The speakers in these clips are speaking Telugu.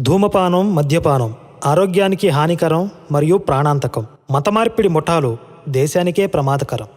ధూమపానం, మద్యపానం ఆరోగ్యానికి హానికరం మరియు ప్రాణాంతకం. మతమార్పిడి ముఠాలు దేశానికే ప్రమాదకరం.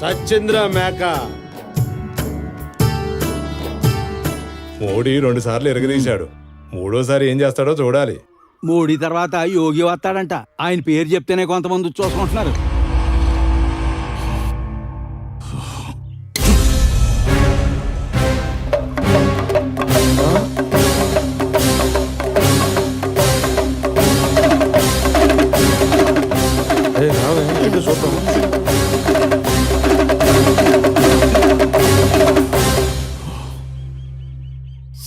సచ్చింద్ర మేక మోడీ 2 సార్లు ఎరగదీశాడు. మూడోసారి ఏం చేస్తాడో చూడాలి. మోడీ తర్వాత యోగి వస్తాడంట. ఆయన పేరు చెప్తేనే కొంతమంది చూసుకుంటున్నారు.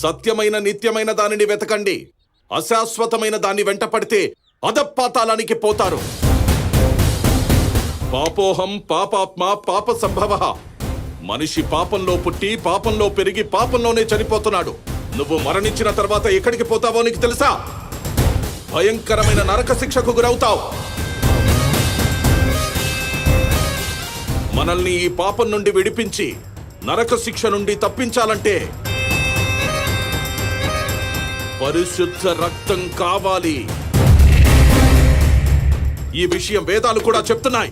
సత్యమైన నిత్యమైన దానిని వెతకండి. అశాశ్వతమైన దాన్ని వెంట పడితే అధపాతాళానికి పోతారు. పాపోహం పాపాత్మ పాప సంభవ. మనిషి పాపంలో పుట్టి పాపంలో పెరిగి పాపంలోనే చనిపోతున్నాడు. నువ్వు మరణించిన తర్వాత ఎక్కడికి పోతావో నీకు తెలుసా? భయంకరమైన నరక శిక్షకు గురవుతావు. మనల్ని ఈ పాపం నుండి విడిపించి నరక శిక్ష నుండి తప్పించాలంటే పరిశుద్ధ రక్తం కావాలి. ఈ విషయం వేదాలు కూడా చెప్తున్నాయి.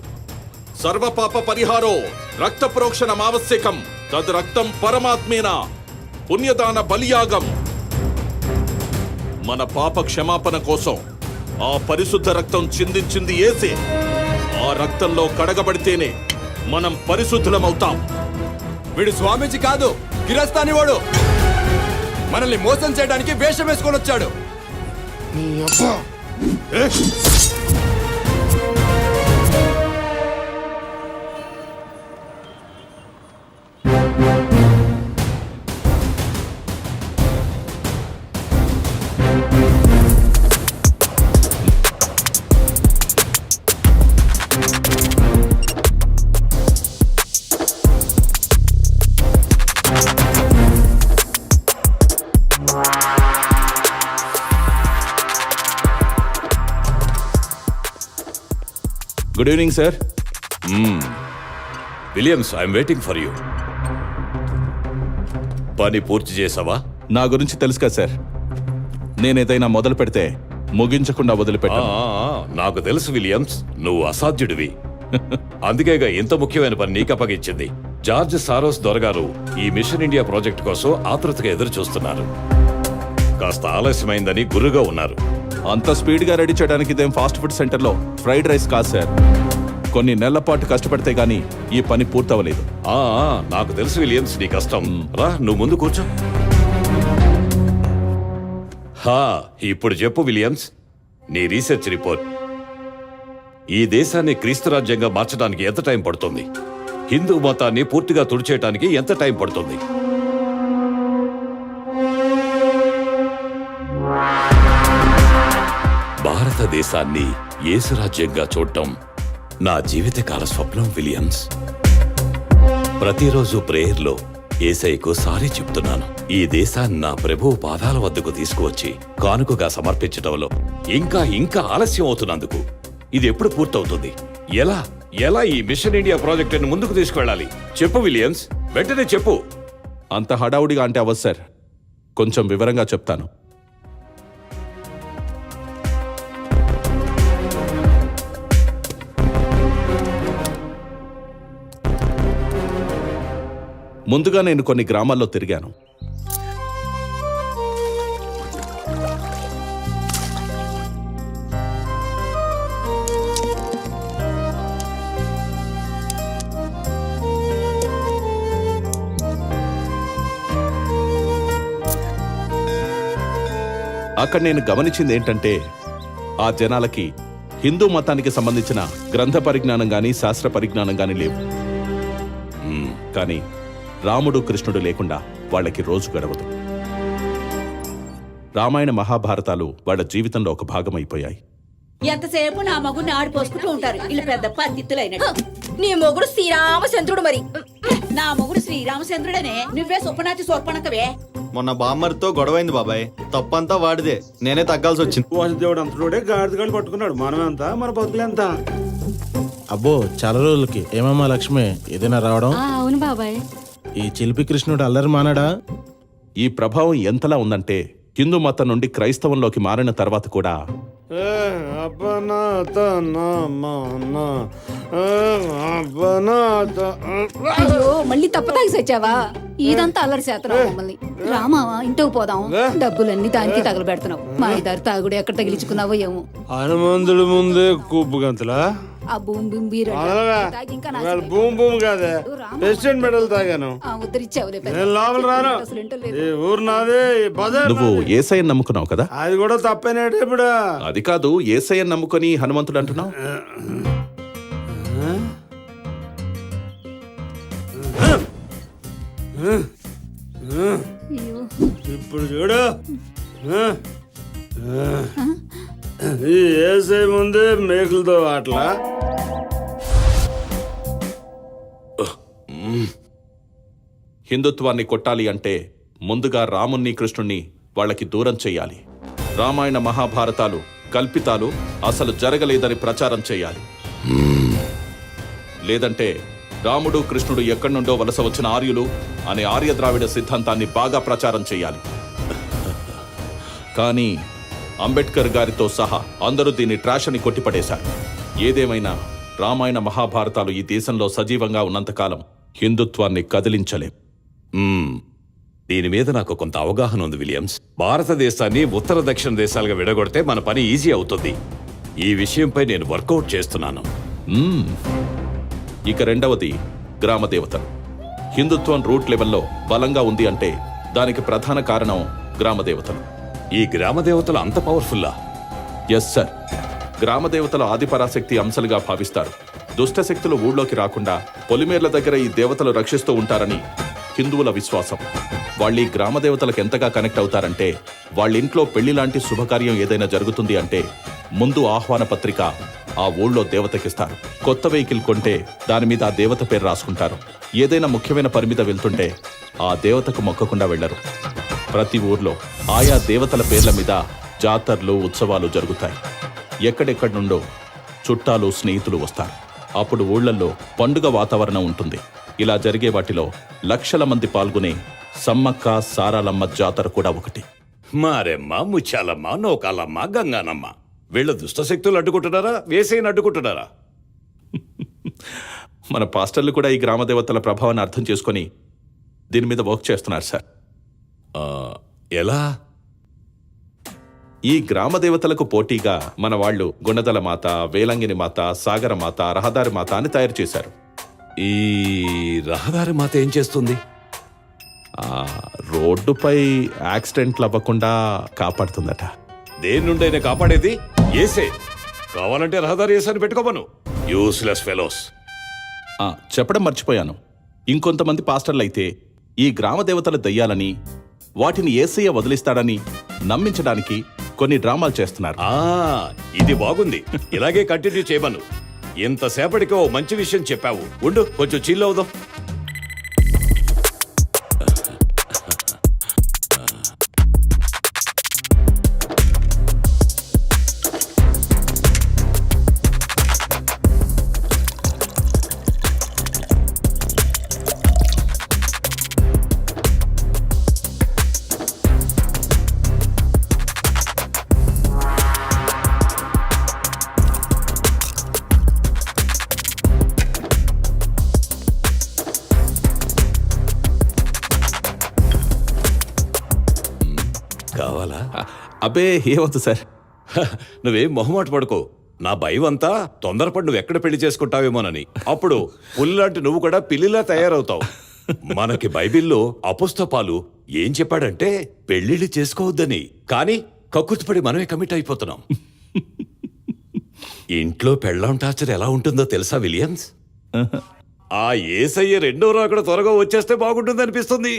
సర్వపాప పరిహారో రక్త ప్రోక్షణం ఆవశ్యకం. తద్ రక్తం పరమాత్మేన పుణ్యదాన బలియాగం. మన పాప క్షమాపణ కోసం ఆ పరిశుద్ధ రక్తం చిందించింది యేసే. ఆ రక్తంలో కడగబడితేనే మనం పరిశుద్ధులమవుతాం. వీడు స్వామీజీ కాదు, గిరస్తాని వాడు. మనల్ని మోసం చేయడానికి వేషం వేసుకొని వచ్చాడు. Good evening sir. Williams, I'm waiting for you. పని పూర్తి చేసావా? నా గురించి తెలుసు కదా సార్. నేనేదైనా మొదలు పెడితే ముగించకుండా వదిలిపెట్టా. నాకు తెలుసు విలియమ్స్, నువ్వు అసాధ్యుడివి. అందుకేగా ఇంత ముఖ్యమైన పని నీకు అప్పగించింది. జార్జ్ సారోస్ దొరగారు ఈ మిషన్ ఇండియా ప్రాజెక్ట్ కోసం ఆతృతగా ఎదురు చూస్తున్నారు. కాస్త ఆలస్యమైందని గురుగా ఉన్నారు. అంత స్పీడ్గా రెడీ చేయడానికి ఇదేం ఫాస్ట్ ఫుడ్ సెంటర్లో ఫ్రైడ్ రైస్ కాదు సార్. కొన్ని నెలల పాటు కష్టపడితే గానీ ఈ పని పూర్తవలేదు. నాకు తెలుసు విలియమ్స్ నీ కష్టం. రా, నువ్వు ముందు కూర్చో. ఇప్పుడు చెప్పు విలియమ్స్, నీ రీసెర్చ్ రిపోర్ట్. ఈ దేశాన్ని క్రీస్తు రాజ్యంగా మార్చడానికి ఎంత టైం పడుతుంది? హిందూ మతాన్ని పూర్తిగా తుడిచేయడానికి ఎంత టైం పడుతుంది? భారతదేశాన్ని యేసు రాజ్యంగా చూడటం నా జీవితకాల స్వప్నం విలియమ్స్. ప్రతిరోజు ప్రేయర్లో ఏసైకు సారీ చెప్తున్నాను. ఈ దేశాన్ని నా ప్రభువు పాదాల వద్దకు తీసుకువచ్చి కానుకగా సమర్పించడంలో ఇంకా ఇంకా ఆలస్యం అవుతున్నందుకు ఇది ఎప్పుడు పూర్తవుతుంది? ఎలా ఎలా ఈ మిషన్ ఇండియా ప్రాజెక్టును ముందుకు తీసుకువెళ్ళాలి? చెప్పు విలియమ్స్, వెంటనే చెప్పు. అంత హడావుడిగా అంటే అవ్వదు సార్. కొంచెం వివరంగా చెప్తాను. ముందుగా నేను కొన్ని గ్రామాల్లో తిరిగాను. అక్కడ నేను గమనించింది ఏంటంటే, ఆ జనాలకి హిందూ మతానికి సంబంధించిన గ్రంథ పరిజ్ఞానం గాని శాస్త్ర పరిజ్ఞానం గాని లేవు. కానీ రాముడు కృష్ణుడు లేకుండా వాళ్ళకి రోజు గడవదు. రామాయణ మహాభారతాలు వాళ్ళ జీవితంలో ఒక భాగమైపోయాయి. ఎంతసేపు నా మగుడిని ఆడిపోసుకుంటూ ఉంటారు వీళ్ళు పెద్ద పందిత్తులైనట్టు. నీ మొగుడు శ్రీరామచంద్రుడు మరి. నా మొగుడు శ్రీరామచంద్రుడనే, నువ్వే సొప్పనాచి సోర్పణకవే. మొన్న బామ్మర్తో గొడవైంది బాబాయ్. తప్పంతా వాడిదే, నేనే తగ్గాల్సి వచ్చింది. వాసుదేవుడు అంతలోడే గాడిదగాళ్ళు పట్టుకున్నాడు. మనమెంత, మన బతుకులెంత? అబ్బో చాలా రోజులకి ఏమమ్మా లక్ష్మి ఏదైనా రావడం? అవును బాబాయ్. ఈ చిలిపి కృష్ణుడు అల్లరి మానాడా? ఈ ప్రభావం ఎంతలా ఉందంటే, హిందూ మతం నుండి క్రైస్తవంలోకి మారిన తర్వాత కూడా అయ్యో మళ్ళీ తప్పతాగి సచ్చావా? ఇదంతా అల్లరి చేస్తున్నావు మమ్మల్ని. రామావా ఇంటికి పోదాం. డబ్బులన్నీ దానికి తగలబెడుతున్నావు. మా ఇద్దరు తాగుడు ఎక్కడ తగిలించుకున్నావో ఏమో. హనుమంతుడి ముందే కూపు గంతులా? ఆ భూమి భూమి బీరు తాగి ఇంకా నాశనం. భూమి భూమి కాదే, ప్రెసిడెంట్ మెడల్ తాగాను. ఉద్ధరించావులే. నేను లోపల రాను. ఈ ఊరు నాదే, ఈ బజార్ నువ్వు ఏసయ్యని నమ్ముకున్నావు కదా? అది కూడా తప్పేనేటే ఇప్పుడు. అది కాదు, ఏసయ్యని నమ్ముకొని హనుమంతుడు అంటున్నావు. ఇప్పుడు చూడు, ఈ ఏసై ముందే మేకులతో ఆటలా. హిందుత్వాన్ని కొట్టాలి అంటే ముందుగా రాముణ్ణి కృష్ణుణ్ణి వాళ్ళకి దూరం చెయ్యాలి. రామాయణ మహాభారతాలు కల్పితాలు, అసలు జరగలేదని ప్రచారం చేయాలి. లేదంటే రాముడు కృష్ణుడు ఎక్కడి నుండో వలస వచ్చిన ఆర్యులు అనే ఆర్య ద్రావిడ సిద్ధాంతాన్ని బాగా ప్రచారం చేయాలి. కానీ అంబేద్కర్ గారితో సహా అందరూ దీన్ని ట్రాష్ అని కొట్టిపడేశారు. ఏదేమైనా రామాయణ మహాభారతాలు ఈ దేశంలో సజీవంగా ఉన్నంతకాలం హిందుత్వాన్ని కదిలించలేం. దీని మీద నాకు కొంత అవగాహన ఉంది విలియమ్స్. భారతదేశాన్ని ఉత్తర దక్షిణ దేశాలుగా విడగొడితే మన పని ఈజీ అవుతుంది. ఈ విషయంపై నేను వర్కౌట్ చేస్తున్నాను. ఇక రెండవది గ్రామ దేవతలు. హిందుత్వం రూట్ లెవెల్లో బలంగా ఉంది అంటే దానికి ప్రధాన కారణం గ్రామ దేవతలు. ఈ గ్రామ దేవతలు అంత పవర్ఫుల్లా? Yes sir. గ్రామ దేవతల ఆదిపరాశక్తి అంశాలుగా భావిస్తారు. దుష్ట శక్తులు ఊళ్ళోకి రాకుండా పొలిమేర్ల దగ్గర ఈ దేవతలు రక్షిస్తూ ఉంటారని హిందువుల విశ్వాసం. వాళ్ళు ఈ గ్రామ దేవతలకు ఎంతగా కనెక్ట్ అవుతారంటే, వాళ్ళ ఇంట్లో పెళ్లి లాంటి శుభకార్యం ఏదైనా జరుగుతుంది అంటే ముందు ఆహ్వాన పత్రిక ఆ ఊళ్ళో దేవతకిస్తారు. కొత్త వెహికల్ కొంటే దాని మీద ఆ దేవత పేరు రాసుకుంటారు. ఏదైనా ముఖ్యమైన పని మీద వెళ్తుంటే ఆ దేవతకు మొక్కకుండా వెళ్లరు. ప్రతి ఊర్లో ఆయా దేవతల పేర్ల మీద జాతరలు, ఉత్సవాలు జరుగుతాయి. ఎక్కడెక్కడి నుండో చుట్టాలు, స్నేహితులు వస్తారు. అప్పుడు ఊళ్ళల్లో పండుగ వాతావరణం ఉంటుంది. ఇలా జరిగే వాటిలో లక్షల మంది పాల్గొనే సమ్మక్క సారాలమ్మ జాతర కూడా ఒకటి. మారెమ్మ, ముత్యాలమ్మ, నౌకాలమ్మ, గంగానమ్మ వీళ్ళ దుష్ట శక్తులు అడ్డుకుంటున్నారా, వేసేయని అడ్డుకుంటున్నారా? మన పాస్టర్లు కూడా ఈ గ్రామ దేవతల ప్రభావాన్ని అర్థం చేసుకొని దీని మీద వర్క్ చేస్తున్నారు సార్. ఎలా? ఈ గ్రామ దేవతలకు పోటీగా మన వాళ్ళు గుణదల మాత, వేలంగిని మాత, సాగర మాత, రహదారి మాత అని తయారు చేశారు. ఈ రహదారి మాత ఏం చేస్తుంది? రోడ్డుపై యాక్సిడెంట్లు అవ్వకుండా కాపాడుతుందట. దేని నుండైనా కాపాడేది ఏసే. కావాలంటే రహదారి ఏసని పెట్టుకోమను. Useless fellows. చెప్పడం మర్చిపోయాను. ఇంకొంతమంది పాస్టర్లు అయితే ఈ గ్రామ దేవతల దయ్యాలని, వాటిని యేసయ్య వదిలిస్తాడని నమ్మించడానికి కొన్ని డ్రామాలు చేస్తున్నారు. ఇది బాగుంది. ఇలాగే కంటిన్యూ చేయమను. ఇంతసేపటికి ఓ మంచి విషయం చెప్పావు. ఉండు, కొంచెం చిల్ అవుదాం. కావాలా? అబ్బే ఏమవుతుంది సార్. నువ్వేం మొహమాట పడుకో. నా భయం అంతా తొందరపడి నువ్వు ఎక్కడ పెళ్లి చేసుకుంటావేమోనని. అప్పుడు పులిలాంటి నువ్వు కూడా పిల్లిలా తయారవుతావు. మనకి బైబిల్లో అపుస్తపాలు ఏం చెప్పాడంటే పెళ్లిళ్ళు చేసుకోవద్దని. కానీ కక్కుర్తిపడి మనమే కమిట్ అయిపోతున్నాం. ఇంట్లో పెళ్ళాం టార్చర్ ఎలా ఉంటుందో తెలుసా విలియమ్స్? ఆ ఏసయ్య రెండో రాకడ త్వరగా వచ్చేస్తే బాగుంటుంది అనిపిస్తుంది.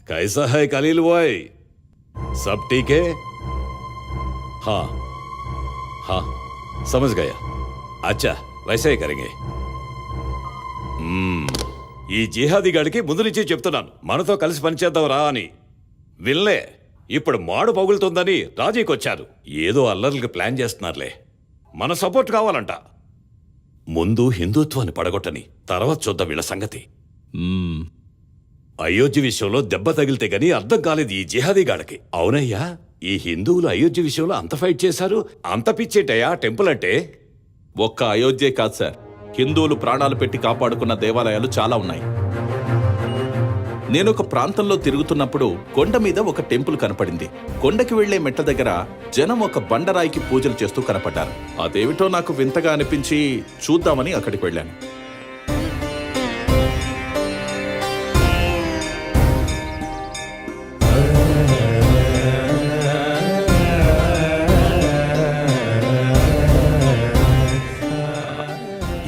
कैसा है कलील बॉय? सब ठीक है? हाँ हाँ समझ गया. अच्छा वैसे ही करेंगे. ఈ జిహాదీ గాడికి ముందు నుంచి చెప్తున్నాను మనతో కలిసి పనిచేద్దాం రా అని. వినలే. ఇప్పుడు మాడు పగులుతుందని రాజీకొచ్చారు. ఏదో అల్లర్లకి ప్లాన్ చేస్తున్నారులే. మన సపోర్ట్ కావాలంట. ముందు హిందుత్వాన్ని పడగొట్టని, తర్వాత చూద్దాం వీళ్ళ సంగతి. అయోధ్య విషయంలో దెబ్బ తగిలితే గానీ అర్థం కాలేదు ఈ జిహాదీ గాడికి. అవునయ్యా, ఈ హిందువులు అయోధ్య విషయంలో అంత ఫైట్ చేశారు. అంత పిచ్చేటయ్యా టెంపుల్ అంటే. ఒక్క అయోధ్యే కాదు సార్, హిందువులు ప్రాణాలు పెట్టి కాపాడుకున్న దేవాలయాలు చాలా ఉన్నాయి. నేను ఒక ప్రాంతంలో తిరుగుతున్నప్పుడు కొండ మీద ఒక టెంపుల్ కనపడింది. కొండకి వెళ్లే మెట్ల దగ్గర జనం ఒక బండరాయికి పూజలు చేస్తూ కనపడ్డారు. అదేమిటో నాకు వింతగా అనిపించి చూద్దామని అక్కడికి వెళ్ళాను.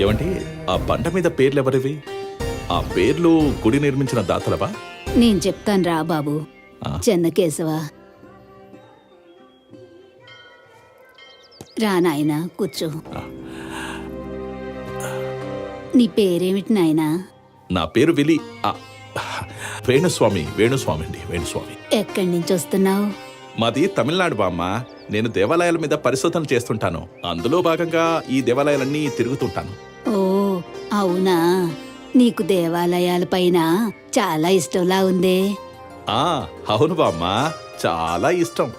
ఏమంటే ఆ బండ మీద పేర్లెవరివి? ఆ పేర్లు గుడి నిర్మించిన దాతలవా? నేను చెప్తాను రా బాబు. చెన్నకేశవ, రా నాయనా కూర్చో. నీ పేరేమిటి నాయనా? నా పేరు విలి. వేణుస్వామి. వేణుస్వామి అండి, వేణుస్వామి. ఎక్కడి నుంచి వస్తున్నావు? మాది తమిళనాడు బామ్మ. నేను దేవాలయాల మీద పరిశోధన చేస్తుంటాను. అందులో భాగంగా ఈ దేవాలయాలన్నీ తిరుగుతుంటాను. ఓ అవునా, నీకు దేవాలయాల పైన చాలా ఇష్టంలా ఉందే. అవును బామ్మ, చాలా ఇష్టం.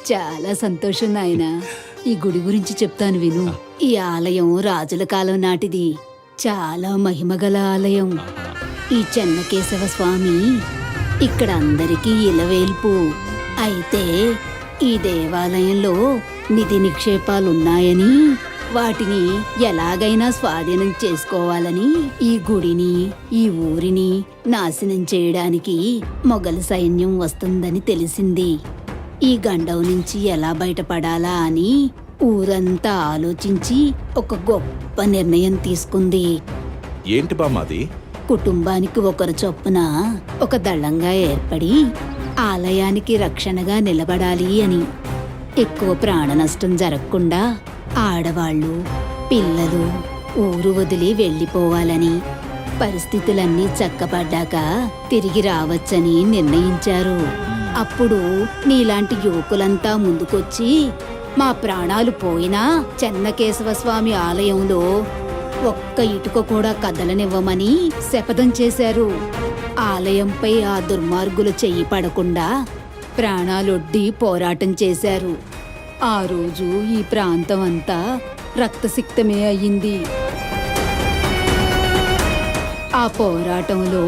చాలా సంతోషం నాయనా. ఈ గుడి గురించి చెప్తాను విను. ఈ ఆలయం రాజుల కాలం నాటిది. చాలా మహిమగల ఆలయం. ఈ చెన్నకేశవ స్వామి ఇక్కడ అందరికీ ఇలవేల్పు. అయితే ఈ దేవాలయంలో నిధి నిక్షేపాలున్నాయని, వాటిని ఎలాగైనా స్వాధీనం చేసుకోవాలని ఈ గుడిని, ఈ ఊరిని నాశనం చేయడానికి మొఘల్ సైన్యం వస్తుందని తెలిసింది. ఈ గండం నుంచి ఎలా బయటపడాలా అని ఊరంతా ఆలోచించి ఒక గొప్ప నిర్ణయం తీసుకుంది. ఏంటి బామ్మాది? కుటుంబానికి ఒకరు చొప్పున ఒక దళంగా ఏర్పడి ఆలయానికి రక్షణగా నిలబడాలి అని. ఎక్కువ ప్రాణ నష్టం జరగకుండా ఆడవాళ్ళు, పిల్లలు ఊరు వదిలి వెళ్ళిపోవాలని, పరిస్థితులన్నీ చక్కబడ్డాక తిరిగి రావచ్చని నిర్ణయించారు. అప్పుడు నీలాంటి యువకులంతా ముందుకొచ్చి మా ప్రాణాలు పోయినా చెన్నకేశవ స్వామి ఆలయంలో ఒక్క ఇటుక కూడా కదలనివ్వమని శపథం చేశారు. ఆలయంపై ఆ దుర్మార్గులు చెయ్యి పడకుండా ప్రాణాలొడ్డి పోరాటం చేశారు. ఆ రోజు ఈ ప్రాంతం అంతా రక్తసిక్తమే అయ్యింది. ఆ పోరాటంలో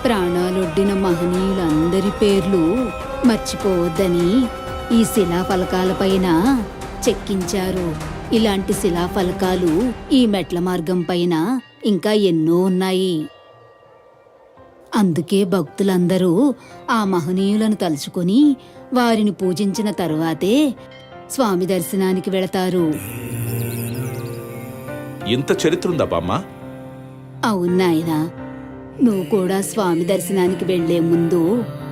ప్రాణాలొడ్డిన మహనీయులందరి పేర్లు మర్చిపోవద్దని ఈ శిలాఫలకాలపైన చెక్కించారు. ఇలాంటి శిలాఫలకాలు ఈ మెట్ల మార్గం పైన ఇంకా ఎన్నో ఉన్నాయి. అందుకే భక్తులందరూ ఆ మహనీయులను తలుచుకొని వారిని పూజించిన తరువాతే స్వామి దర్శనానికి వెళతారు. ఇంత చరిత్ర ఉందా బామ్మ? అవునాయనా, నువ్వు కూడా స్వామి దర్శనానికి వెళ్లే ముందు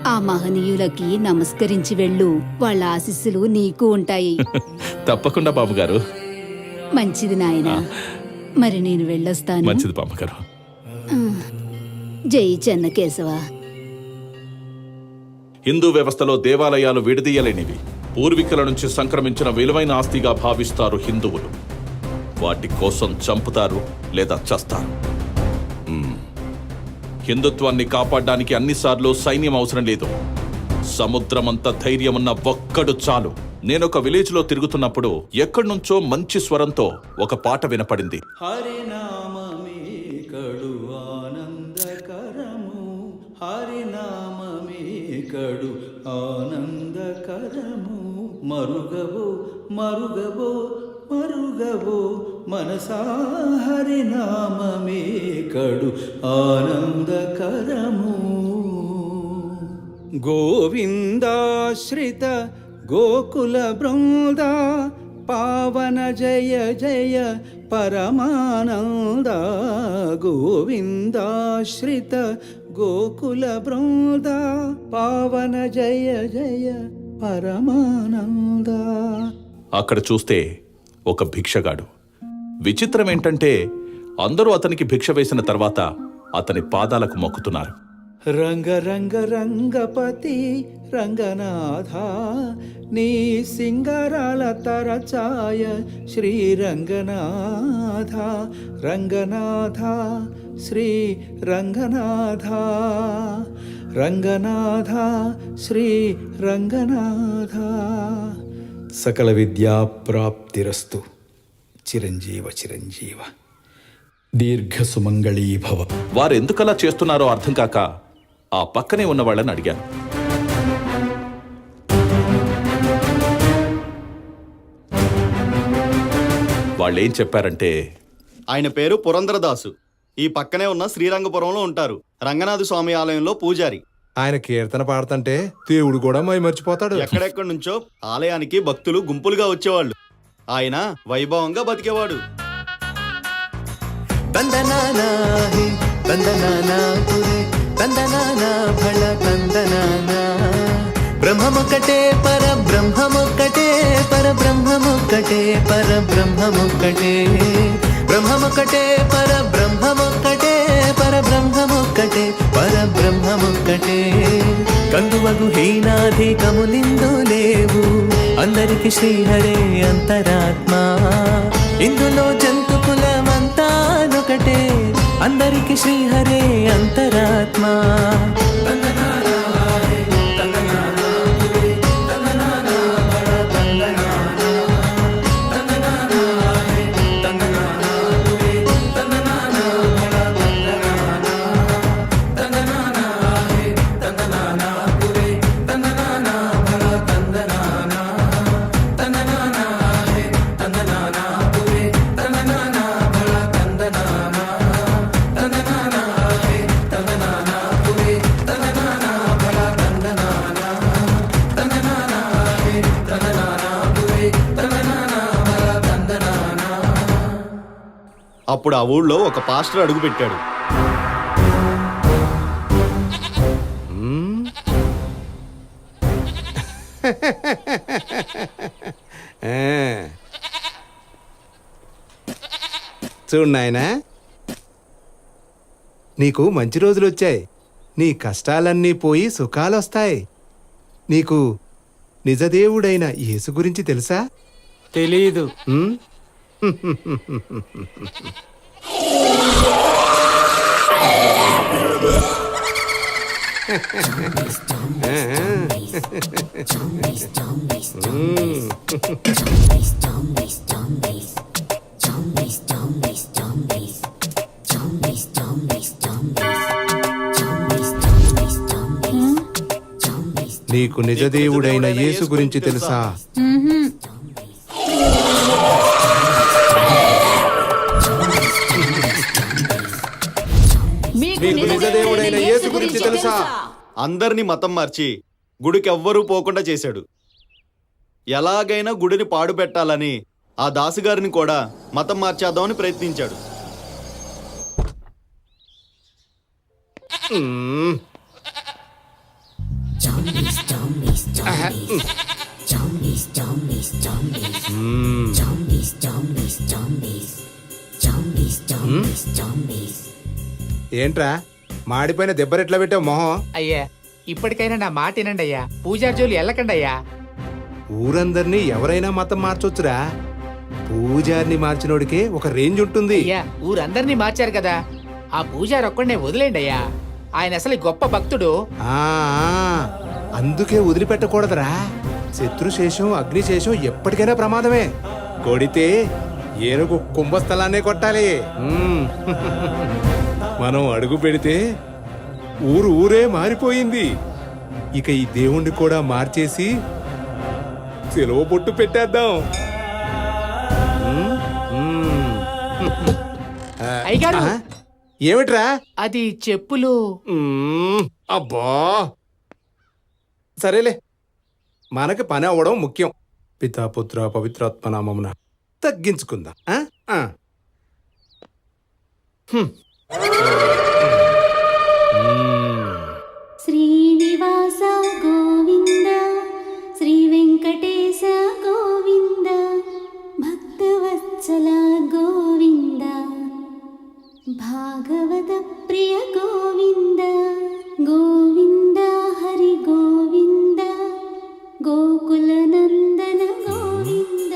ఆ మహనీయులకి నమస్కరించి వెళ్ళు. వాళ్ళ ఆశీస్సులు నీకు ఉంటాయి. తప్పకుండా బామ్మగారు. మంచిది నాయనా, మరి నేను వెళ్ళొస్తాను. మంచిది బామ్మగారు. జై చెన్నకేశవ. హిందూ వ్యవస్థలో దేవాలయాలు విడదీయలేనివి. పూర్వీకుల నుంచి సంక్రమించిన విలువైన ఆస్తిగా భావిస్తారు హిందువులు. వాటి కోసం చంపుతారు లేదా చస్తారు. హిందుత్వాన్ని కాపాడడానికి అన్నిసార్లు సైన్యం అవసరం లేదు. సముద్రమంత ధైర్యమున్న ఒక్కడు చాలు. నేనొక విలేజ్ లో తిరుగుతున్నప్పుడు ఎక్కడి నుంచో మంచి స్వరంతో ఒక పాట వినపడింది. హరినామమే కడు ఆనందకరము, హరినామమే కడు ఆనందకరము, మరుగవో మరుగవో మరుగవో మనసా, హరినామమే కడు ఆనందకరము. గోవిందాశ్రిత గోకుల బృంద పావన జయ జయ పరమానంద, గోవిందాశ్రిత గోకుల బృంద పావన జయ జయ పరమానంద. అక్కడ చూస్తే ఒక భిక్షగాడు. విచిత్రం ఏంటంటే అందరూ అతనికి భిక్ష వేసిన తర్వాత అతని పాదాలకు మొక్కుతున్నారు. రంగ రంగ రంగపతి రంగనాథ, నీ సింగరాల తరచాయ శ్రీ రంగనాథ, రంగనాథ శ్రీ రంగనాథ, రంగనాథ శ్రీ రంగనాథ. సకల విద్యా ప్రాప్తిరస్తు. చిరంజీవ చిరంజీవ దీర్ఘ సుమంగళీ భవ. వారెందుకలా చేస్తున్నారో అర్థం కాక ఆ పక్కనే ఉన్న వాళ్ళని అడిగాను. వాళ్ళేం చెప్పారంటే, ఆయన పేరు పురంధరదాసు. ఈ పక్కనే ఉన్న శ్రీరంగపురంలో ఉంటారు. రంగనాథ స్వామి ఆలయంలో పూజారి. ఆయన కీర్తన పాడుతుంటే దేవుడు కూడా మై మర్చిపోతాడు. ఎక్కడెక్కడి నుంచో ఆలయానికి భక్తులు గుంపులుగా వచ్చేవాళ్ళు. ఆయన వైభవంగా బతికేవాడు. బ్రహ్మమొక్కటే పరబ్రహ్మమొక్కటే, పరబ్రహ్మమొక్కటే పరబ్రహ్మమొక్కటే, బ్రహ్మమొక్కటే పరబ్రహ్మమొక్కటే, పరబ్రహ్మమొక్కటే పరబ్రహ్మమొక్కటే. కందువగు హీనాధికములిందు లేవు, అందరికి శ్రీహరే అంతరాత్మ. ఇందులో జంతు కులమంతానొకటే, అందరికి శ్రీహరే అంతరాత్మ. అప్పుడు ఆ ఊళ్ళో ఒక పాస్టర్ అడుగు పెట్టాడు. చూడు నాయనా, నీకు మంచి రోజులు వచ్చాయి. నీ కష్టాలన్నీ పోయి సుఖాలొస్తాయి. నీకు నిజదేవుడైన యేసు గురించి తెలుసా? తెలీదు. నీకు నిజదేవుడైన యేసు గురించి తెలుసా? మీకు నీకు నిజదేవుడైన యేసు గురించి తెలుసా? అందరినీ మతం మార్చి గుడికి ఎవ్వరూ పోకుండా చేశాడు. ఎలాగైనా గుడిని పాడు పెట్టాలని ఆ దాసుగారిని కూడా మతం మార్చేద్దామని ప్రయత్నించాడు. ఏంట్రా మాడిపోయిన దెబ్బరెట్లా పెట్టావు మొహం? అయ్యా ఇప్పటికైనా నా మాట వినండి అయ్యా. పూజారి జోలు వెళ్ళకండి అయ్యా. ఊరందరినీ ఎవరైనా మతం మార్చొచ్చురా. పూజారిని మార్చినోడికే ఒక రేంజ్ ఉంటుంది. అయ్యా ఊరందరినీ మార్చారు కదా, ఆ పూజారి ఒక్కడనే వదిలేండి అయ్యా. ఆయన అసలు గొప్ప భక్తుడు. అందుకే వదిలిపెట్టకూడదురా. శత్రుశేషం అగ్నిశేషం ఎప్పటికైనా ప్రమాదమే. కొడితే ఏనుగు కుంభస్థలాన్నే కొట్టాలి. మనం అడుగు పెడితే ఊరే మారిపోయింది. ఇక ఈ దేవుణ్ణి కూడా మార్చేసి సెలవు బొట్టు పెట్టేద్దాం. అయ్యగారు ఏమిట్రా అది చెప్పులు. అబ్బా సరేలే, మనకి పని అవ్వడం ముఖ్యం. పితాపుత్ర పవిత్రాత్మ నామమున తగ్గించుకుందాం. శ్రీనివాస గోవింద, శ్రీ వెంకటేశ గోవింద, భక్తవత్సల గోవింద, భాగవత ప్రియ గోవింద, గోవింద హరి గోవింద, గోకుల నందన గోవింద.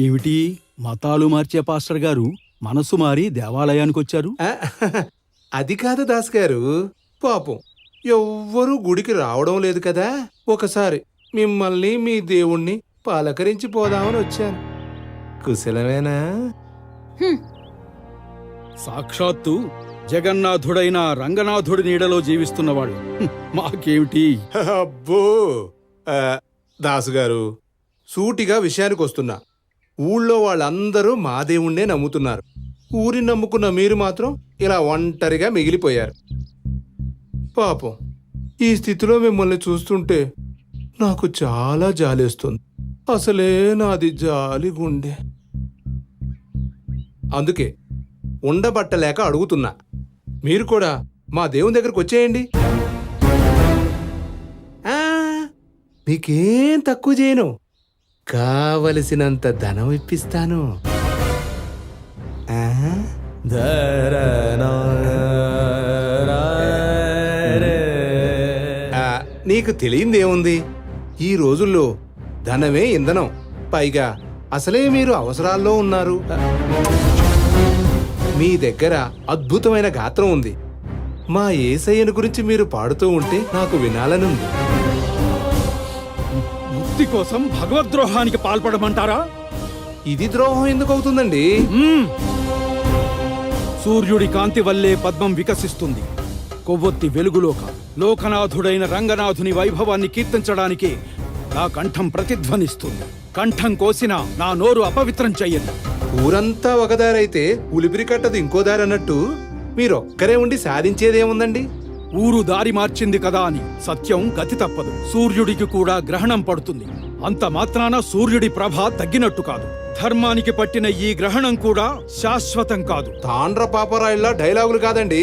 ఏమిటి మతాలు మార్చే పాస్టర్ గారు మనసు మారి దేవాలయానికి వచ్చారు? అది కాదు దాస్ గారు, పాపం ఎవ్వరూ గుడికి రావడం లేదు కదా. ఒకసారి మిమ్మల్ని మీ దేవుణ్ణి పలకరించి పోదామని వచ్చాను. కుశలమేనా? సాక్షాత్తు జగన్నాథుడైన రంగనాథుడి నీడలో జీవిస్తున్నవాడు మాకేమిటి? అబ్బో దాసు గారు, సూటిగా విషయానికి వస్తున్నా. ఊళ్ళో వాళ్ళందరూ మా దేవుణ్ణే నమ్ముతున్నారు. ఊరిని నమ్ముకున్న మీరు మాత్రం ఇలా ఒంటరిగా మిగిలిపోయారు. పాపం ఈ స్థితిలో మిమ్మల్ని చూస్తుంటే నాకు చాలా జాలేస్తుంది. అసలే నాది జాలి గుండె. అందుకే ఉండబట్టలేక అడుగుతున్నా, మీరు కూడా మా దేవుని దగ్గరకు వచ్చేయండి. మీకేం తక్కువ చేయను, కావలసినంత ధనం ఇప్పిస్తాను. నీకు తెలియందేముంది, ఈ రోజుల్లో ధనమే ఇంధనం. పైగా అసలే మీరు అవసరాల్లో ఉన్నారు. మీ దగ్గర అద్భుతమైన గాత్రం ఉంది. మా యేసయ్యను గురించి మీరు పాడుతూ ఉంటే నాకు వినాలనుంది. ముక్తి కోసం భగవద్రోహానికి పాల్పడమంటారా? ఇది ద్రోహం ఎందుకు అవుతుందండి? సూర్యుడి కాంతి వల్లే పద్మం వికసిస్తుంది. కొవ్వొత్తి వెలుగులోక లోకనాథుడైన రంగనాథుని వైభవాన్ని కీర్తించడానికి నా కంఠం ప్రతిధ్వనిస్తుంది. కంఠం కోసినా నా నోరు అపవిత్రం చెయ్యదు. ఊరంతా ఒకదారైతే ఉలిపిరి కట్టదు ఇంకో దారి అన్నట్టు మీరొక్కరే ఉండి సాధించేదేముందండి? ఊరు దారి మార్చింది కదా అని సత్యం గతి తప్పదు. సూర్యుడికి కూడా గ్రహణం పడుతుంది. అంత మాత్రాన సూర్యుడి ప్రభ తగ్గినట్టు కాదు. ధర్మానికి పట్టిన ఈ గ్రహణం కూడా శాశ్వతం కాదు. తాండ్ర పాపరాయిల్లా డైలాగులు కాదండి.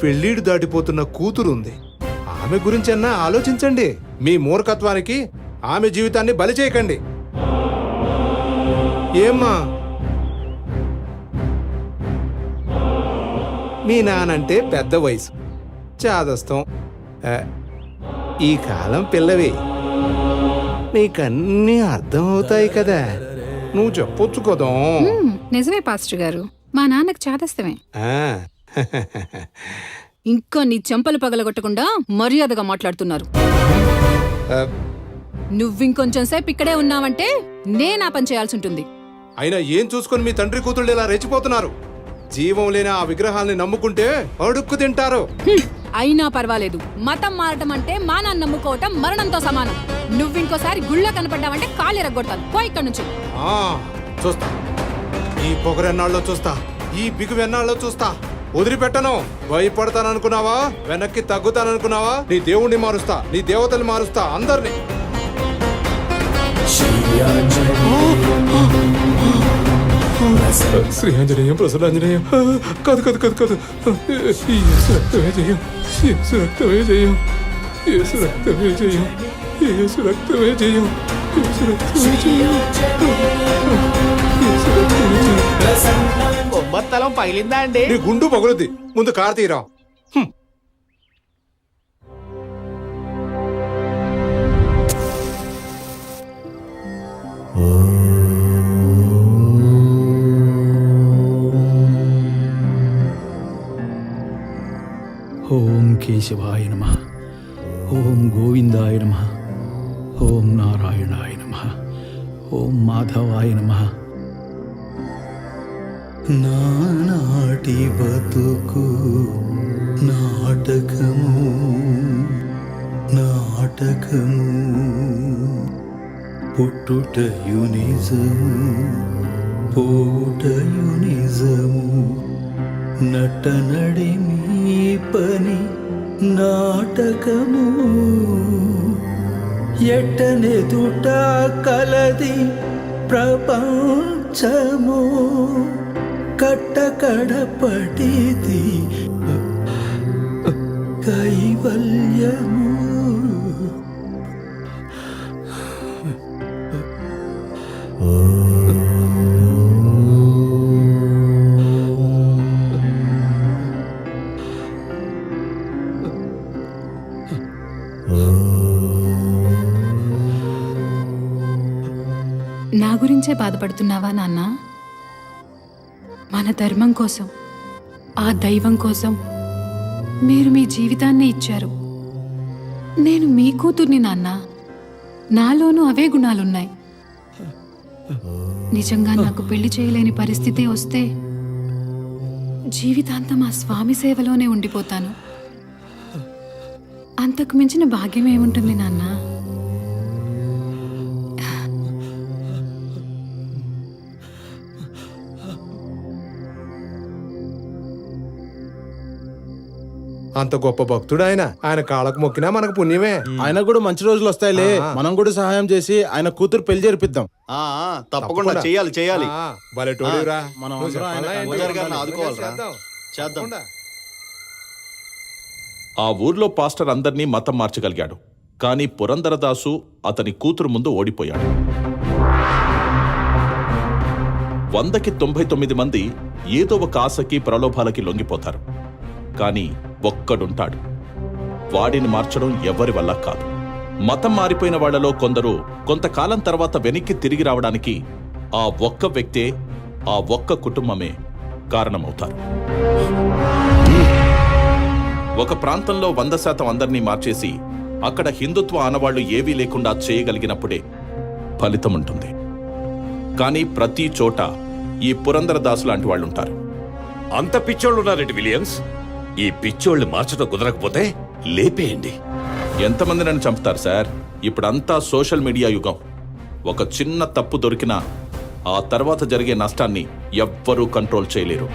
పెళ్ళీడు దాటిపోతున్న కూతురుంది, ఆమె గురించన్నా ఆలోచించండి. మీ మూర్ఖత్వానికి ఆమె జీవితాన్ని బలి చేయకండి. ఏమ్మా, మీ నానంటే పెద్ద వయసు, చాదస్తం. ఈ కాలం పిల్లవి, నీకన్నీ అర్థమవుతాయి కదా. నువ్వు చెప్పొచ్చు కదా. నిజమే పాస్టర్ గారు, మా నాన్నకు చాదస్తమే. ఇంకా నీ చెంపలు పగలగొట్టకుండా మర్యాదగా మాట్లాడుతున్నారు. నువ్వింకొంచెం సేపు ఇక్కడే ఉన్నావంటే నేనా పని చేయాల్సి ఉంటుంది. అయినా ఏం చూసుకొని మీ తండ్రి కూతుళ్ళు ఇలా రెచ్చిపోతున్నారు? జీవం లేని ఆ విగ్రహాల్ని నమ్ముకుంటే అడుక్కు తింటారు. అయినా పర్వాలేదు, మతం మారటం అంటే మానాన్ని నమ్ముకోవటం మరణంతో సమానం. నువ్వింకోసారి గుళ్ళో కనపడ్డావంటే కాళ్ళు ఎరగొడతాను. పో ఇక్కడి నుంచి. చూస్తా, ఈ పొగరెన్నాళ్ళలో చూస్తా, ఈ బిగువెన్నాళ్ళలో చూస్తా. వదిలిపెట్టను. భయపడతాననుకున్నావా? వెనక్కి తగ్గుతాననుకున్నావా? నీ దేవుణ్ణి మారుస్తా, నీ దేవతల్ని మారుస్తా, అందరినీ. శ్రీ ఆంజనేయం, ప్రసన్నాంజనేయం. కాదు కాదు కాదు కాదు, యేసు రక్తమే జయం, యేసు రక్తమే జయం, యేసు రక్తమే జయం, యేసు రక్తమే జయం, యేసు రక్తమే జయం, యేసు రక్తమే జయం. బొబ్బత్తలం పగిలిందా అండి? నీ గుండు పగులుద్ది, ముందు కారు తీరా. కేశవాయ నమః. ఓం గోవిందాయ నమః. ఓం నారాయణాయ నమః. ఓం మాధవాయ నమః. నానాటి బతుకు నాటకము నాటకము పుట్టుటయు నిజము పోవుటయు నిజము నటనడి మీ పని నాటకము ఎట్టనెదుట కలది ప్రపంచము కట్టకడపటిది కైవల్యము. నా గురించే బాధపడుతున్నావా నాన్న? మన ధర్మం కోసం, ఆ దైవం కోసం మీరు మీ జీవితాన్ని ఇచ్చారు. నేను మీ కూతుర్ని నాన్న. నాలోనూ అవే గుణాలున్నాయి. నిజంగా నాకు పెళ్లి చేయలేని పరిస్థితి వస్తే జీవితాంతం ఆ స్వామి సేవలోనే ఉండిపోతాను. అంతకు మించిన భాగ్యం ఏముంటుంది నాన్న? అంత గొప్ప భక్తుడు ఆయన. ఆయన కాళ్ళకు మొక్కినా మనకు పుణ్యమే. ఆయనకు కూడా మంచి రోజులు వస్తాయిలే. మనం కూడా సహాయం చేసి ఆయన కూతురు పెళ్లి జరిపిద్దాం. తప్పకుండా చేయాలి చేయాలి. బలెటోడిరా. మనం నువ్వు అందరం ఆయన చెప్పాలా? పూజారి గారిని ఆదుకోవాలిరా. చేద్దాం. చేద్దాం. తప్పకుండా. ఆ ఊర్లో పాస్టర్ అందర్నీ మతం మార్చగలిగాడు. కానీ పురందరదాసు అతని కూతురు ముందు ఓడిపోయాడు. 100కి 99 మంది ఏదో ఒక ఆశకి ప్రలోభాలకి లొంగిపోతారు. కానీ ఒక్కడుంటాడు. వాడిని మార్చడం ఎవరి వల్ల కాదు. మతం మారిపోయిన వాళ్లలో కొందరు కొంతకాలం తర్వాత వెనక్కి తిరిగి రావడానికి ఆ ఒక్క వ్యక్తే, ఆ ఒక్క కుటుంబమే కారణమవుతారు. ఒక ప్రాంతంలో 100% అందరినీ మార్చేసి అక్కడ హిందుత్వ ఆనవాళ్లు ఏవీ లేకుండా చేయగలిగినప్పుడే ఫలితం ఉంటుంది. కానీ ప్రతి చోట ఈ పురందరదాసు లాంటి వాళ్ళుంటారు. అంత పిచ్చోళ్ళున్నారండి విలియమ్స్. ఈ పిచ్చోళ్ళని మార్చడం కుదరకపోతే లేపేయండి. ఎంతమంది నన్ను చంపుతారు సార్? ఇప్పుడంతా సోషల్ మీడియా యుగం. ఒక చిన్న తప్పు దొరికినా ఆ తర్వాత జరిగే నష్టాన్ని ఎవ్వరూ కంట్రోల్ చేయలేరు.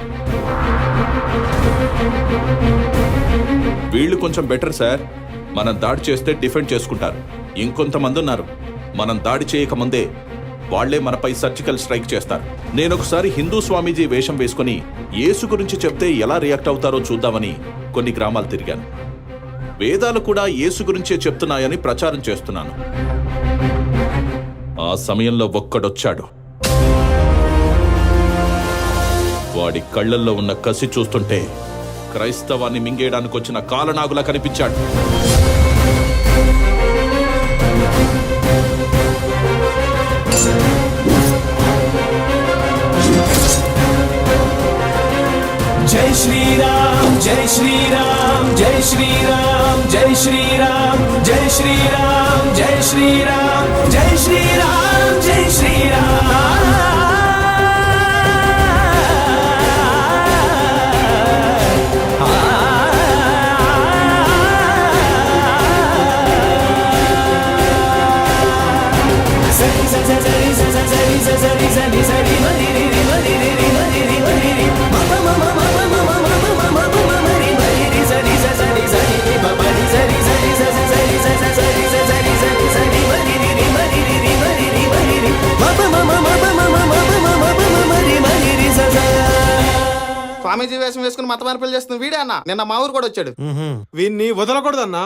వీళ్ళు కొంచెం బెటర్ సార్. మనం దాడి చేస్తే డిఫెండ్ చేసుకుంటారు. ఇంకొంతమంది ఉన్నారు, మనం దాడి చేయకముందే వాళ్లే మనపై సర్జికల్ స్ట్రైక్ చేస్తారు. నేనొకసారి హిందూ స్వామీజీ వేషం వేసుకుని యేసు గురించి చెప్తే ఎలా రియాక్ట్ అవుతారో చూద్దామని కొన్ని గ్రామాలు తిరిగాను. వేదాలు కూడా యేసు గురించే చెప్తున్నాయని ప్రచారం చేస్తున్నాను. ఆ సమయంలో ఒక్కడొచ్చాడు. వాడి కళ్ళల్లో ఉన్న కసి చూస్తుంటే క్రైస్తవాన్ని మింగేయడానికి వచ్చిన కాలనాగులా కనిపించాడు. జై శ్రీరామ్ జై శ్రీరామ్ జై శ్రీరామ్ జై శ్రీరామ్ జై శ్రీరామ్ జై శ్రీరామ్ జై శ్రీరామ్ జై శ్రీరామ్. స్వామీజీ వేషం వేసుకుని మత మార్పులు చేస్తున్న వీడే అన్న. నిన్న మా ఊరు కూడా వచ్చాడు. వీన్ని వదలకూడదన్నా.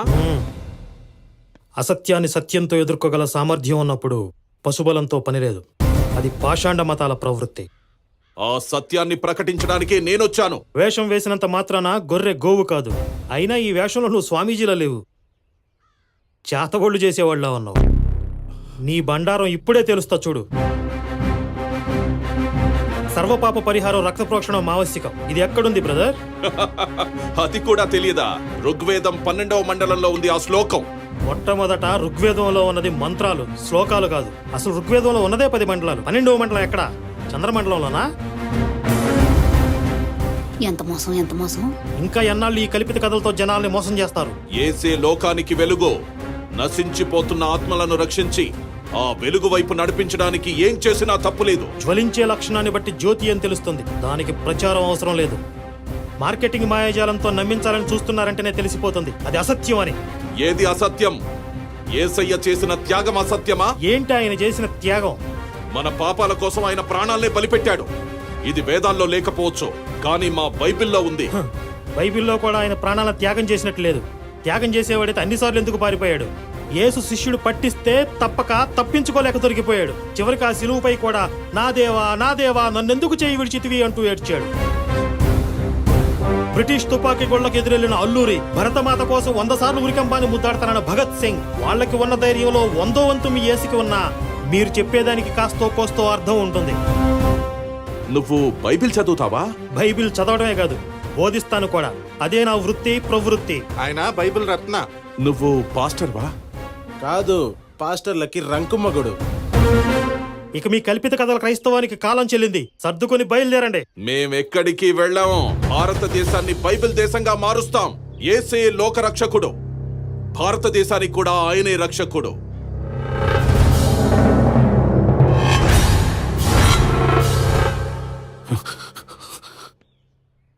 అసత్యాన్ని సత్యంతో ఎదుర్కోగల సామర్థ్యం ఉన్నప్పుడు పశుబలంతో పనిలేదు. అది పాషాండ మతాల ప్రవృత్తి. ఆ సత్యాన్ని ప్రకటించడానికే నేనొచ్చాను. వేషం వేసినంత మాత్రాన గొర్రె గోవు కాదు. అయినా ఈ వేషంలో నువ్వు స్వామీజీలా లేవు, చేతబొళ్ళు చేసేవాళ్ళ ఉన్నావు. నీ బండారం ఇప్పుడే తెలుస్తా చూడు. సర్వపాప పరిహారం రక్త ప్రోక్షణం ఆవశ్యకం. ఇది ఎక్కడుంది బ్రదర్? అది కూడా తెలియదా? ఋగ్వేదం 12వ మండలంలో ఉంది ఆ శ్లోకం. మొట్టమొదట ఋగ్వేదంలో ఉన్నది మంత్రాలు, శ్లోకాలు కాదు. అసలు ఋగ్వేదంలో ఉన్నదే 10 మండలాలు. 12వ మండలం ఎక్కడ? చంద్రమండలంలోనా? ఎంత మోసం, ఎంత మోసం! ఇంకా ఎన్నాళ్ళు ఈ కల్పిత కథలతో జనాల్ని మోసం చేస్తారు? ఏసే లోకానికి వెలుగు, నశించిపోతున్న ఆత్మలను రక్షించి ఆ వెలుగు వైపు నడిపించడానికి ఏం చేసినా తప్పులేదు. జ్వలించే లక్షణాన్ని బట్టి జ్యోతి అని తెలుస్తుంది. దానికి ప్రచారం అవసరం లేదు. మార్కెటింగ్ మాయాజాలంతో నమ్మించాలని చూస్తున్నారంటేనే తెలిసిపోతుంది అది అసత్యం అని. ఏది అసత్యం? యేసయ్య చేసిన త్యాగం అసత్యమా? ఏంటి ఆయన చేసిన త్యాగం? మన పాపాల కోసం ఆయన ప్రాణాలనే బలిపెట్టాడు. ఇది వేదాల్లో లేకపోవచ్చు, కానీ మా బైబిల్లో ఉంది. బైబిల్లో కూడా ఆయన ప్రాణాలను త్యాగం చేసినట్టు లేదు. త్యాగం చేసేవాడైతే అన్నిసార్లు ఎందుకు పారిపోయాడు? యేసు శిష్యుడు పట్టిస్తే తప్పక తప్పించుకోలేక దొరికిపోయాడు. చివరికి ఆ శిలువుపై కూడా నా దేవా నా దేవా నన్నెందుకు చేయి విడిచితివి అంటూ ఏడ్చాడు. బ్రిటిష్ తుపాకీ గొళ్లకు ఎదురెళ్లిన అల్లూరి భరతమాత కోసం 100 సార్లు ఉరికంబాన్ని ముద్దాడతానన్న భగత్ సింగ్, వాళ్ళకి ఉన్న ధైర్యంలో 100వ వంతు మీ యేసుకి ఉన్నా మీరు చెప్పేదానికి కాస్తో కోస్తో అర్థం ఉంటుంది. నువ్వు బైబిల్ చదువుతావా? బైబిల్ చదవడమే కాదు, బోధిస్తాను కూడా. అదే నా వృత్తి, ప్రవృత్తి. ఆయన బైబిల్ రత్న. నువ్వు పాస్టర్వా? కాదు, పాస్టర్లకి రంకుమ్మగుడు. ఇక మీ కల్పిత కథల క్రైస్తవానికి కాలం చెల్లింది. సర్దుకొని బయలుదేరండి. మేమెక్కడికి వెళ్ళాము. భారతదేశాన్ని బైబిల్ దేశంగా మారుస్తాం. యేసే లోక రక్షకుడు, భారతదేశానికి కూడా ఆయనే రక్షకుడు.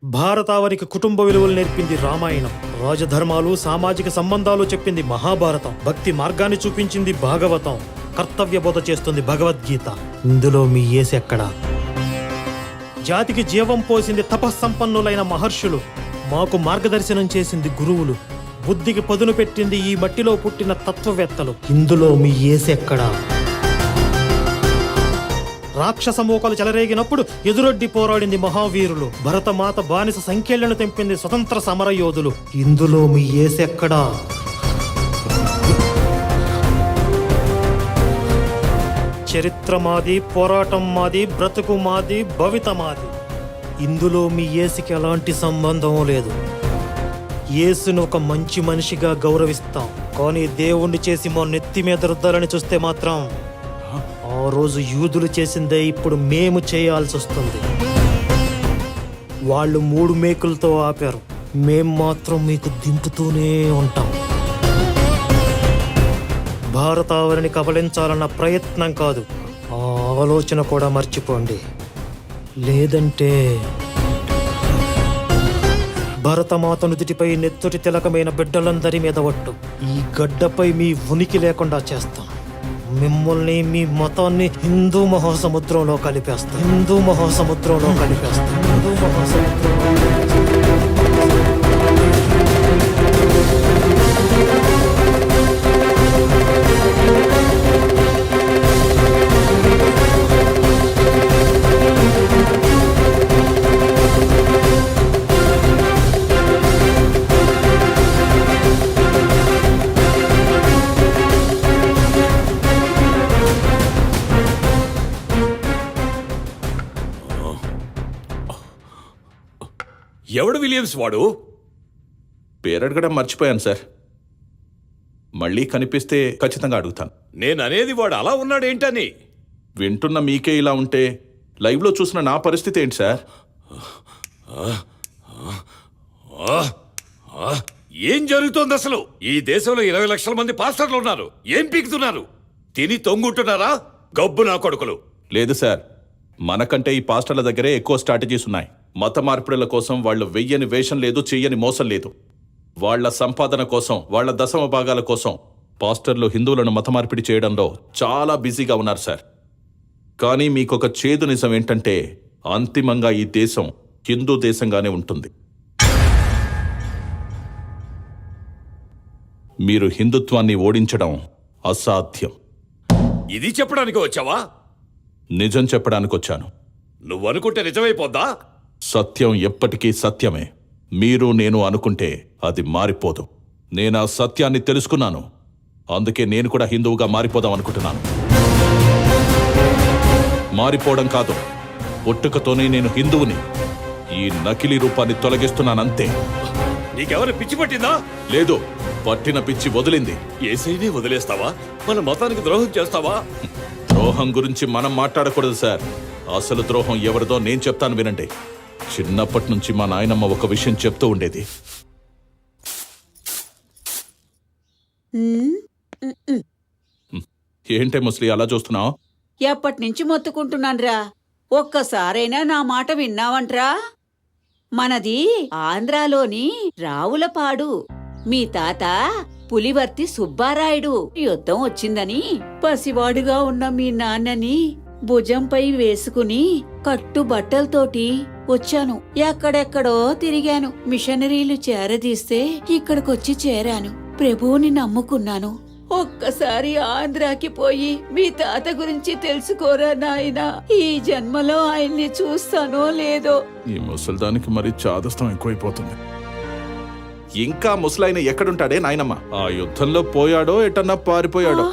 భారతావనికి కుటుంబ విలువలు నేర్పింది రామాయణం. రాజధర్మాలు, సామాజిక సంబంధాలు చెప్పింది మహాభారతం. భక్తి మార్గాన్ని చూపించింది భాగవతం. కర్తవ్య బోధ చేస్తుంది భగవద్గీత. ఇందులో మీ యేసు ఎక్కడా? జాతికి జీవం పోసింది తపస్సంపన్నులైన మహర్షులు. మాకు మార్గదర్శనం చేసింది గురువులు. బుద్ధికి పదును పెట్టింది ఈ మట్టిలో పుట్టిన తత్వవేత్తలు. ఇందులో మీ యేసు ఎక్కడా? రాక్షస మోకలు చెలరేగినప్పుడు ఎదురొడ్డి పోరాడింది మహావీరులు. భరతమాత బానిస సంఖ్యలను తెంపింది స్వతంత్ర సమరయోధులు. ఇందులో మీ యేసెక్కడా? చరిత్ర మాది, పోరాటం మాది, బ్రతుకు మాది, భవిత మాది. ఇందులో మీ యేసుకి ఎలాంటి సంబంధం లేదు. యేసును ఒక మంచి మనిషిగా గౌరవిస్తాం, కానీ దేవుణ్ణి చేసి మా నెత్తి మీద రుద్దాలని చూస్తే మాత్రం ఆ రోజు యూదులు చేసిందే ఇప్పుడు మేము చేయాల్సి వస్తుంది. వాళ్ళు 3 మేకులతో ఆపారు, మేం మాత్రం మీకు దింపుతూనే ఉంటాం. భారతావరిని కబలించాలన్న ప్రయత్నం కాదు, ఆ ఆలోచన కూడా మర్చిపోండి. లేదంటే భరతమాత నుదిటిపై నెత్తుటి తిలకమైన బిడ్డలందరి మీద ఒట్టు, ఈ గడ్డపై మీ ఉనికి లేకుండా చేస్తాం. మిమ్మల్ని, మీ మతాన్ని హిందూ మహాసముద్రంలో కలిపేస్తాం. హిందూ మహాసముద్రంలో కలిపేస్తాం. హిందూ మహాసముద్రంలో ఎవడు విలియమ్స్ వాడు? పేరడగడం మర్చిపోయాను సార్. మళ్ళీ కనిపిస్తే ఖచ్చితంగా అడుగుతాను. నేననేది వాడు అలా ఉన్నాడేంటని. వింటున్న మీకే ఇలా ఉంటే లైవ్లో చూసిన నా పరిస్థితి ఏంటి సార్? ఏం జరుగుతోంది అసలు? ఈ దేశంలో 20 లక్షల మంది పాస్టర్లు ఉన్నారు. ఏం పీకుతున్నారు? తిని తొంగుంటున్నారా గబ్బు నా కొడుకులు? లేదు సార్, మనకంటే ఈ పాస్టర్ల దగ్గరే ఎక్కువ స్ట్రాటజీస్ ఉన్నాయి. మత మార్పిడుల కోసం వాళ్ళు వెయ్యని వేషం లేదు, చెయ్యని మోసం లేదు. వాళ్ల సంపాదన కోసం, వాళ్ల దశమ భాగాల కోసం పాస్టర్లు హిందువులను మత మార్పిడి చేయడంలో చాలా బిజీగా ఉన్నారు సార్. కానీ మీకొక చేదు నిజం ఏంటంటే, అంతిమంగా ఈ దేశం హిందూ దేశంగానే ఉంటుంది. మీరు హిందుత్వాన్ని ఓడించడం అసాధ్యం. ఇది చెప్పడానికి వచ్చావా? నిజం చెప్పడానికి వచ్చాను. నువ్వనుకుంటే నిజమైపోద్దా? సత్యం ఎప్పటికీ సత్యమే. మీరు నేను అనుకుంటే అది మారిపోదు. నేను ఆ సత్యాన్ని తెలుసుకున్నాను. అందుకే నేను కూడా హిందువుగా మారిపోదాం అనుకుంటున్నాను. మారిపోవడం కాదు, పుట్టుకతోనే నేను హిందువుని. ఈ నకిలీ రూపాన్ని తొలగిస్తున్నానంతే. నీకెవరు పిచ్చి పట్టిందా? లేదు, పట్టిన పిచ్చి వదిలింది. ఏసైనే వదిలేస్తావా? మన మతానికి ద్రోహం చేస్తావా? ద్రోహం గురించి మనం మాట్లాడకూడదు సార్. అసలు ద్రోహం ఎవరిదో నేను చెప్తాను వినండి. చిన్నప్పటి నుంచి మా నాయనమ్మ ఒక విషయం చెప్తూ ఉండేది. ఏంటే ముసలి అలా చూస్తున్నావు? ఎప్పటి నుంచి మొత్తుకుంటున్నాన్రా, ఒక్కసారైనా నా మాట విన్నావంట్రా? మనది ఆంధ్రాలోని రావులపాడు. మీ తాత పులివర్తి సుబ్బారాయుడు యుద్ధం వచ్చిందని పసివాడుగా ఉన్న మీ నాన్నని భుజంపై వేసుకుని కట్టుబట్టలతోటి వచ్చాను. ఎక్కడెక్కడో తిరిగాను. మిషనరీలు చేరదీస్తే ఇక్కడికొచ్చి చేరాను. ప్రభువుని నమ్ముకున్నాను. ఒక్కసారి ఆంధ్రాకి పోయి మీ తాత గురించి తెలుసుకోరా నాయనా. ఈ జన్మలో ఆయన్ని చూస్తానో లేదో. ఈ ముసలిదానికి మరి చాదస్తం ఎక్కువైపోతుంది. ఇంకా ముసలాయన ఎక్కడుంటాడే నాయనమ్మ? ఆ యుద్ధంలో పోయాడో ఎటన్నా పారిపోయాడో.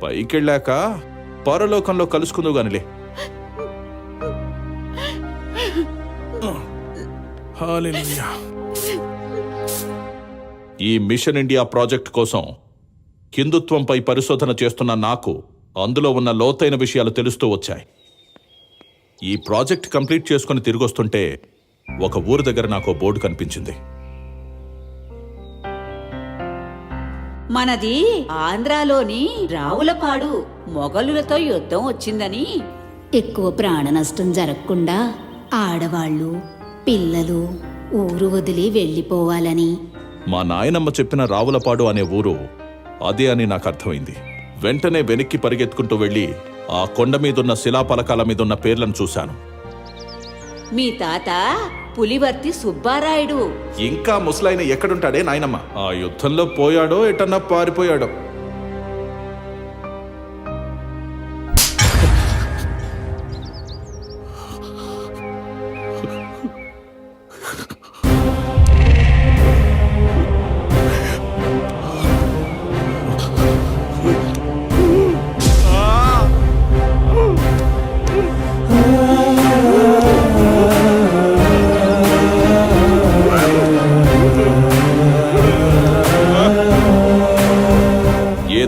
పైకెళ్ళాక పరలోకంలో కలుసుకుందు గానిలే. హల్లెలూయా. ఈ మిషన్ ఇండియా ప్రాజెక్ట్ కోసం హిందుత్వంపై పరిశోధన చేస్తున్న నాకు అందులో ఉన్న లోతైన విషయాలు తెలుస్తూ వచ్చాయి. ఈ ప్రాజెక్ట్ కంప్లీట్ చేసుకుని తిరిగొస్తుంటే ఒక ఊరు దగ్గర నాకు బోర్డు కనిపించింది. మనది ఆంధ్రాలోని రావులపాడు. మొఘలులతో యుద్ధం వచ్చిందని ఎక్కువ ప్రాణ నష్టం జరగకుండా ఆడవాళ్ళు పిల్లలు ఊరు వదిలి వెళ్ళిపోవాలని. మా నాయనమ్మ చెప్పిన రావులపాడు అనే ఊరు అదే అని నాకు అర్థమైంది. వెంటనే వెనక్కి పరిగెత్తుకుంటూ వెళ్ళి ఆ కొండ మీదున్న శిలాపలకాల మీదున్న పేర్లను చూశాను. మీ తాత పులివర్తి సుబ్బారాయుడు. ఇంకా ముసలాయన ఎక్కడుంటాడే నాయనమ్మ? ఆ యుద్ధంలో పోయాడో ఎటన్నా పారిపోయాడో.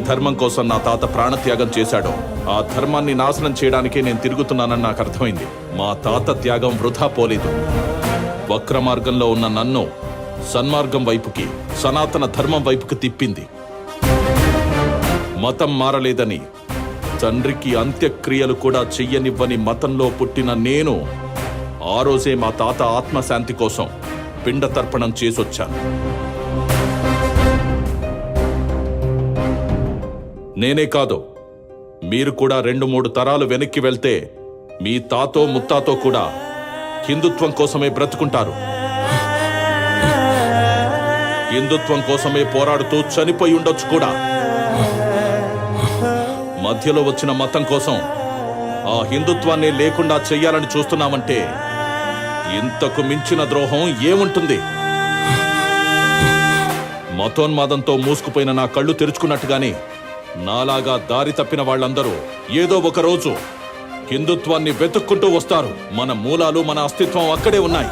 ధర్మం కోసం నా తాత ప్రాణత్యాగం చేశాడో ఆ ధర్మాన్ని నాశనం చేయడానికే నేను తిరుగుతున్నానని నాకు అర్థమైంది. మా తాత త్యాగం వృధా పోలేదు. వక్ర మార్గంలో ఉన్న నన్ను సన్మార్గం వైపుకి, సనాతన ధర్మం వైపుకి తిప్పింది. మతం మారలేదని, తండ్రికి అంత్యక్రియలు కూడా చెయ్యనివ్వని మతంలో పుట్టిన నేను ఆ రోజే మా తాత ఆత్మశాంతి కోసం పిండ తర్పణం చేసొచ్చాను. నేనే కాదు, మీరు కూడా 2-3 తరాలు వెనక్కి వెళ్తే మీ తాతో ముత్తాతో కూడా హిందుత్వం కోసమే బ్రతుకుంటారు. హిందుత్వం కోసమే పోరాడుతూ చనిపోయి ఉండొచ్చు కూడా. మధ్యలో వచ్చిన మతం కోసం ఆ హిందుత్వాన్ని లేకుండా చెయ్యాలని చూస్తున్నామంటే ఇంతకు మించిన ద్రోహం ఏముంటుంది? మతోన్మాదంతో మూసుకుపోయిన నా కళ్ళు తెరుచుకున్నట్టుగానే నాలాగా దారి తప్పిన వాళ్ళందరూ ఏదో ఒక రోజు హిందుత్వాన్ని వెతుక్కుంటూ వస్తారు. మన మూలాలు, మన అస్తిత్వం అక్కడే ఉన్నాయి.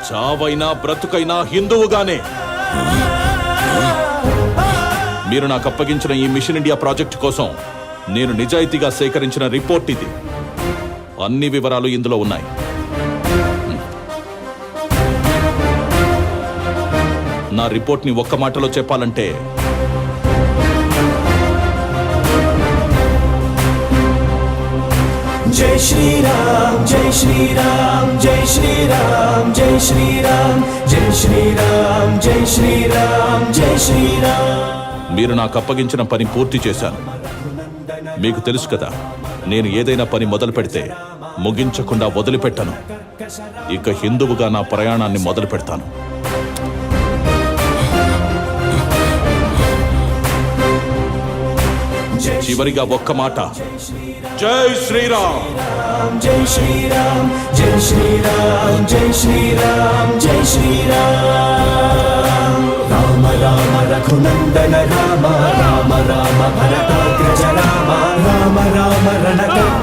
చావైనా బ్రతుకైనా హిందువుగానే. మీరు నాకు అప్పగించిన ఈ మిషన్ ఇండియా ప్రాజెక్ట్ కోసం నేను నిజాయితీగా సేకరించిన రిపోర్ట్ ఇది. అన్ని వివరాలు ఇందులో ఉన్నాయి. నా రిపోర్ట్ని ఒక్క మాటలో చెప్పాలంటే జై శ్రీరామ్ జై శ్రీరామ్ జై శ్రీరామ్ జై శ్రీరామ్ జై శ్రీరామ్ జై శ్రీరామ్ జై శ్రీరామ్. మీరు నాకు అప్పగించిన పని పూర్తి చేశాను. మీకు తెలుసు కదా, నేను ఏదైనా పని మొదలు పెడితే ముగించకుండా వదిలిపెట్టను. ఇక హిందువుగా నా ప్రయాణాన్ని మొదలు పెడతాను. చివరిగా ఒక్క మాట, జై శ్రీరామ్. జై శ్రీరామ్ జై శ్రీరామ్ జై శ్రీరామ్ జై శ్రీరామ్. రామ రామ రఘునందన రామ, రామ రామ భరతాగ్రజ రామ, రామ రామ రణకర్త